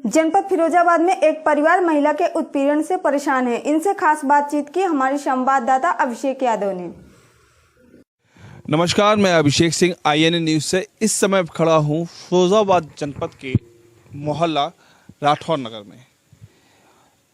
जनपद फिरोजाबाद में एक परिवार महिला के उत्पीड़न से परेशान है। इनसे खास बातचीत की हमारे संवाददाता अभिषेक यादव ने। नमस्कार, मैं अभिषेक सिंह INA न्यूज़ से इस समय खड़ा हूँ फिरोजाबाद जनपद के मोहल्ला राठौर नगर में।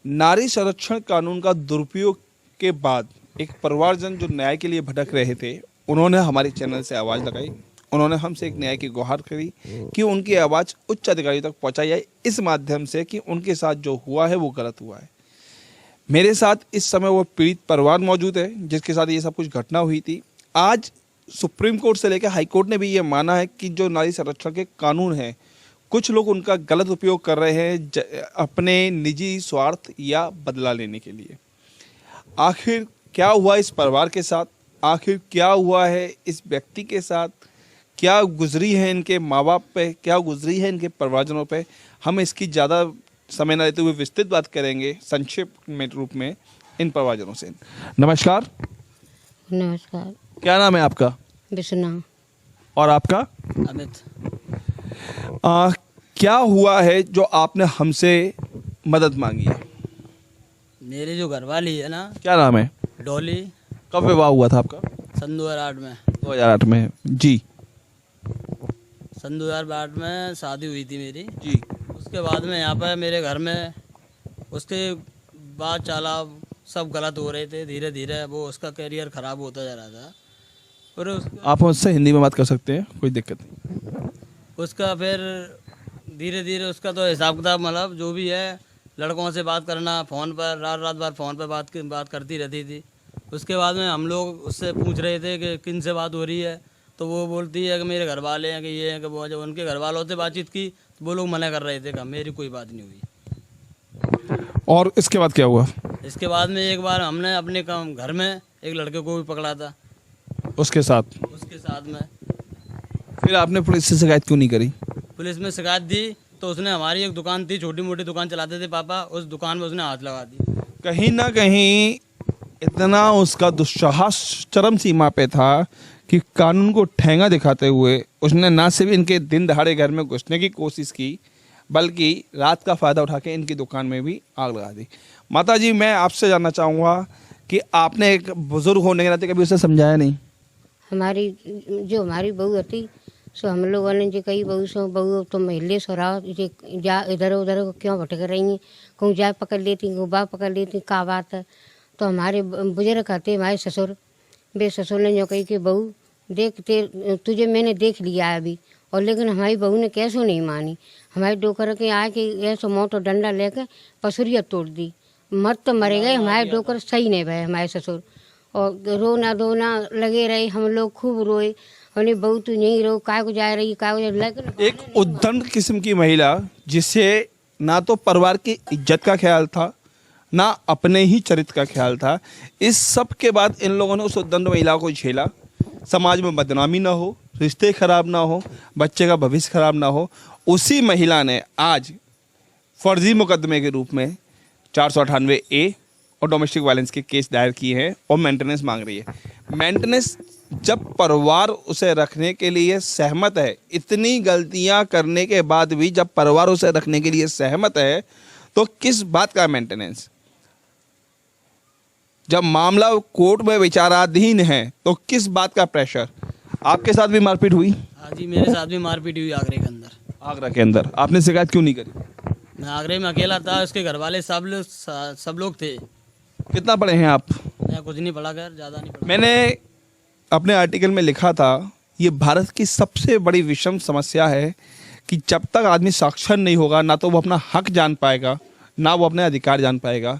नारी संरक्षण कानून का दुरुपयोग के बाद एक परिवारजन जो न्याय के लिए भटक रहे थे, उन्होंने हमारे चैनल से आवाज़ लगाई। उन्होंने हमसे एक न्याय की गुहार करी कि उनकी आवाज़ उच्च अधिकारियों तक पहुंचाई जाए, इस माध्यम से कि उनके साथ जो हुआ है वो गलत हुआ है। मेरे साथ इस समय वो पीड़ित परिवार मौजूद है जिसके साथ ये सब कुछ घटना हुई थी। आज सुप्रीम कोर्ट से लेकर हाई कोर्ट ने भी ये माना है कि जो नारी संरक्षण के कानून हैं, कुछ लोग उनका गलत उपयोग कर रहे हैं अपने निजी स्वार्थ या बदला लेने के लिए। आखिर क्या हुआ इस परिवार के साथ, आखिर क्या हुआ है इस व्यक्ति के साथ, क्या गुजरी है इनके माँ बाप पे, क्या गुजरी है इनके परिवारजनों पे, हम इसकी ज़्यादा समय न लेते हुए विस्तृत बात करेंगे संक्षेप में रूप में इन परिवारजनों से। नमस्कार। नमस्कार। क्या नाम है आपका? विष्णु। और आपका? अमित। क्या हुआ है जो आपने हमसे मदद मांगी है? मेरी जो घरवाली है ना, क्या नाम है? डॉली। कब विवाह हुआ था आपका? सन 2008 में। 2008 में जी। सन 2008 में शादी हुई थी मेरी जी। उसके बाद में यहाँ पर मेरे घर में उसके बाद चाला सब गलत हो रहे थे। धीरे धीरे वो उसका करियर ख़राब होता जा रहा था। और आप मुझसे हिंदी में बात कर सकते हैं, कोई दिक्कत नहीं। उसका फिर धीरे धीरे उसका तो हिसाब किताब मतलब जो भी है, लड़कों से बात करना फ़ोन पर, रात भर फ़ोन पर बात करती रहती थी। उसके बाद में हम लोग उससे पूछ रहे थे कि किन से बात हो रही है, तो वो बोलती है कि मेरे घर वाले हैं, कि ये हैं, कि वो। जब उनके घर वालों से बातचीत की तो वो लोग मना कर रहे थे कि मेरी कोई बात नहीं हुई। और इसके बाद क्या हुआ? इसके बाद में एक बार हमने अपने घर में एक लड़के को भी पकड़ा था उसके साथ में। फिर आपने पुलिस से शिकायत क्यों नहीं करी? पुलिस में शिकायत दी तो उसने, हमारी एक दुकान थी, छोटी मोटी दुकान चलाते थे पापा, उस दुकान में उसने हाथ लगा दी। कहीं ना कहीं इतना उसका दुस्साहस चरम सीमा पे था कि कानून को ठेंगा दिखाते हुए उसने ना सिर्फ इनके दिन दहाड़े घर में घुसने की कोशिश की, बल्कि रात का फ़ायदा उठा के इनकी दुकान में भी आग लगा दी। माता जी, मैं आपसे जानना चाहूँगा कि आपने एक बुजुर्ग होने के नाते कभी उसे समझाया नहीं? हमारी बहू थी, सो हम लोगों ने जो कही बहू तो महल्ले सो रहा जा इधर उधर क्यों भटक रही हैं, कहूँ जा पकड़ लेती, कहूँ बा पकड़ लेती, क्या बात है। तो हमारे बुजुर्ग कहते हमारे ससुर, बे ससुर ने जो कही कि बहू देख तुझे मैंने देख लिया है अभी, और लेकिन हमारी बहू ने कैसो नहीं मानी। हमारे डोकर के आए कि ऐसा मोटो डंडा लेके पसुरिया तोड़ दी। मर तो मरे गए, हमारे डोकर सही नहीं भय हमारे ससुर। और रोना धोना लगे रहे, हम लोग खूब रोए, हमने बहू तू नहीं रो, काय को जा रही, काय को। लेकिन एक उद्दंड किस्म की महिला जिसे ना तो परिवार की इज्जत का ख्याल था, ना अपने ही चरित्र का ख्याल था, इस सब के बाद इन लोगों ने उस उद्दंड महिला को झेला। समाज में बदनामी ना हो, रिश्ते खराब ना हो, बच्चे का भविष्य खराब ना हो, उसी महिला ने आज फर्जी मुकदमे के रूप में 498A और डोमेस्टिक वायलेंस के केस दायर किए हैं और मेंटेनेंस मांग रही है। मेंटेनेंस जब परिवार उसे रखने के लिए सहमत है, इतनी गलतियां करने के बाद भी जब परिवार उसे रखने के लिए सहमत है, तो किस बात का मेंटेनेंस? जब मामला कोर्ट में विचाराधीन है तो किस बात का प्रेशर? आपके साथ भी मारपीट हुई? हाँ जी, मेरे साथ भी मारपीट हुई आगरे के अंदर। आगरा के अंदर आपने शिकायत क्यों नहीं करी? मैं आगरे में अकेला था, उसके घर वाले सब लोग थे। कितना पढ़े हैं आप? मैं कुछ नहीं पढ़ा कर, ज़्यादा नहीं पढ़ा। मैंने अपने आर्टिकल में लिखा था, ये भारत की सबसे बड़ी विषम समस्या है कि जब तक आदमी साक्षर नहीं होगा, ना तो वो अपना हक जान पाएगा, ना वो अपने अधिकार जान पाएगा।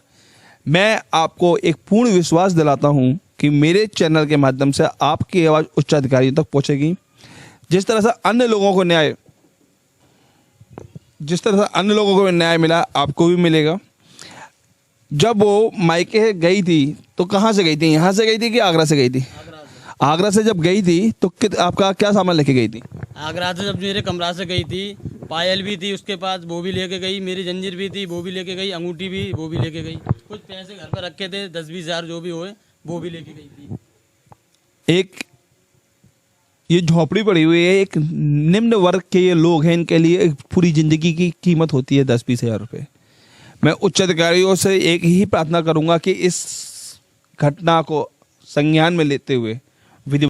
मैं आपको एक पूर्ण विश्वास दिलाता हूं कि मेरे चैनल के माध्यम से आपकी आवाज़ उच्च अधिकारियों तक पहुंचेगी। जिस तरह से अन्य लोगों को न्याय मिला, आपको भी मिलेगा। जब वो मायके गई थी तो कहाँ से गई थी? यहाँ से गई थी कि आगरा से गई थी? आगरा से जब गई थी तो आपका क्या सामान लेके गई थी? आगरा से जब मेरे कमरा से गई थी, पायल भी थी उसके पास, वो भी लेके गई, मेरी जंजीर भी थी वो भी लेके गई, अंगूठी भी वो भी लेके गई, कुछ पैसे घर पर रखे थे 10-20 हज़ार जो भी हुए वो भी लेके गई थी। एक ये झोपड़ी पड़ी हुई है, एक निम्न वर्ग के ये लोग हैं, इनके लिए एक पूरी जिंदगी की कीमत होती है 10-20 हज़ार रुपये। मैं उच्च अधिकारियों से एक ही प्रार्थना करूंगा कि इस घटना को संज्ञान में लेते हुए विधि